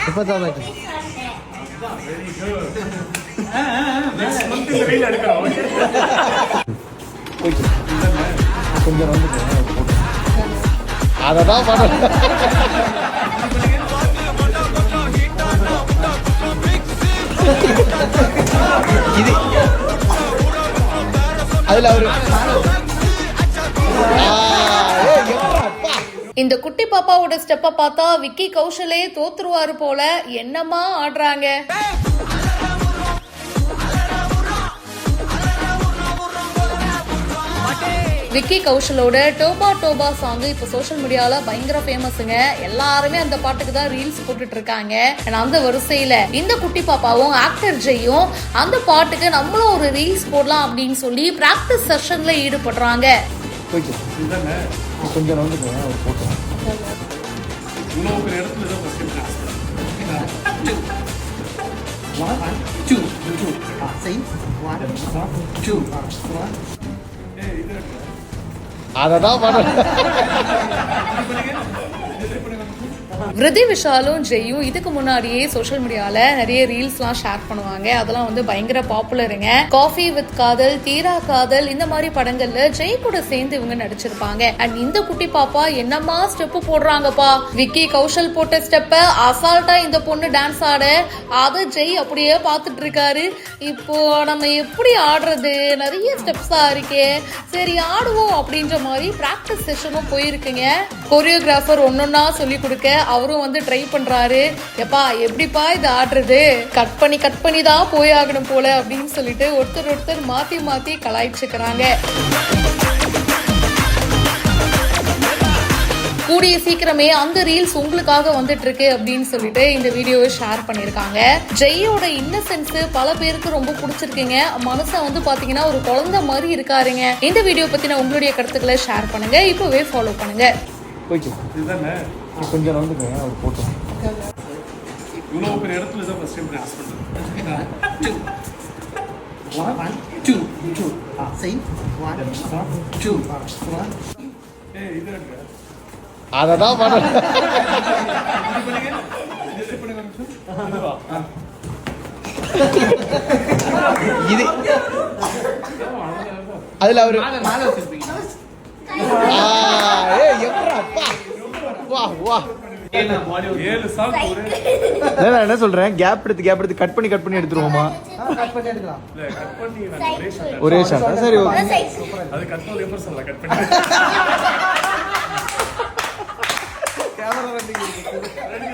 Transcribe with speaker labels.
Speaker 1: இப்பதான் கொஞ்சம் வந்து அததான் இது அதுல அவரு
Speaker 2: இந்த குட்டி பாப்பாவோட ஸ்டெப்பை பார்த்தா விக்கி கௌஷலே தோத்துருவாரு போல. என்னமா ஆடுறாங்க. விக்கி கௌஷலோட டோபா டோபா சாங் இப்ப சோஷியல் மீடியால பயங்கர ஃபேமஸுங்க. எல்லாருமே அந்த பாட்டுக்கு தான் ரீல்ஸ் போட்டுட்டு இருக்காங்க. அந்த வரிசையில இந்த குட்டி பாப்பாவும் ஆக்டர் ஜெயும் அந்த பாட்டுக்கு நம்மளும் ஒரு ரீல்ஸ் போடலாம் அப்படின்னு சொல்லி பிராக்டிஸ் செஷன்ல ஈடுபடுறாங்க.
Speaker 1: கொஞ்சம் வந்து போட்டோம் அததான்
Speaker 2: விருதி விஷாலும் ஜெயும் இதுக்கு முன்னாடியே சோஷியல் மீடியால நிறைய ரீல்ஸ்லாம் ஷேர் பண்ணுவாங்க. அதெல்லாம் வந்து பயங்கர பாப்புலருங்க. காஃபி வித் காதல், தீரா காதல் இந்த மாதிரி படங்கள்ல ஜெய் கூட சேர்ந்து இவங்க நடிச்சிருப்பாங்க. அண்ட் இந்த குட்டி பாப்பா என்னமா ஸ்டெப் போடுறாங்கப்பா. விக்கி கௌஷல் போட்ட ஸ்டெப்ப அசால்ட்டா இந்த பொண்ணு டான்ஸ் ஆட அத ஜெய் அப்படியே பாத்துட்டு இருக்காரு. இப்போ நம்ம எப்படி ஆடுறது, நிறைய ஸ்டெப்ஸா இருக்கே, சரி ஆடுவோம் அப்படின்ற மாதிரி பிராக்டிஸ் செஷனும் போயிருக்குங்க. கொரியோகிராஃபர் ஒன்னொன்னா சொல்லி கொடுக்க அவரும் வந்து ட்ரை பண்றாரு. எப்பா எப்படிப்பா இது ஆடுறது, கட் பண்ணி தான் போய் ஆகணும் போல அப்படின்னு சொல்லிட்டு ஒருத்தர் மாத்தி கலாய்ச்சிக்கிறாங்க. கூடிய சீக்கிரமே அந்த ரீல்ஸ் உங்களுக்காக வந்துட்டு இருக்கு அப்படின்னு சொல்லிட்டு இந்த வீடியோவை ஷேர் பண்ணிருக்காங்க. ஜெயோட இன்னசென்ஸ் பல பேருக்கு ரொம்ப பிடிச்சிருக்குங்க. மனுஷன் வந்து பாத்தீங்கன்னா ஒரு குழந்தை மாதிரி இருக்காருங்க. இந்த வீடியோ பத்தின உங்களுடைய கருத்துக்களை ஷேர் பண்ணுங்க. இப்பவே ஃபாலோ பண்ணுங்க.
Speaker 1: கொஞ்சம் வந்து அவர் போட்டோம்
Speaker 3: இவ்வளவு பெரிய இடத்துல தான் ஃபர்ஸ்ட் டைம் கிராஸ் பண்றேன். 1 2 2 say 1 2 1 ஏய் இது
Speaker 1: அததான் இது அதுல அவரு என்ன சொல்றேன், கேப் எடுத்து கட் பண்ணி எடுத்துருவோமா? ஒரே ஷாட். சரி
Speaker 3: அது கண்ட்ரோல் எப்ப சொல்ல கட் பண்ணி கேமரா ரெடி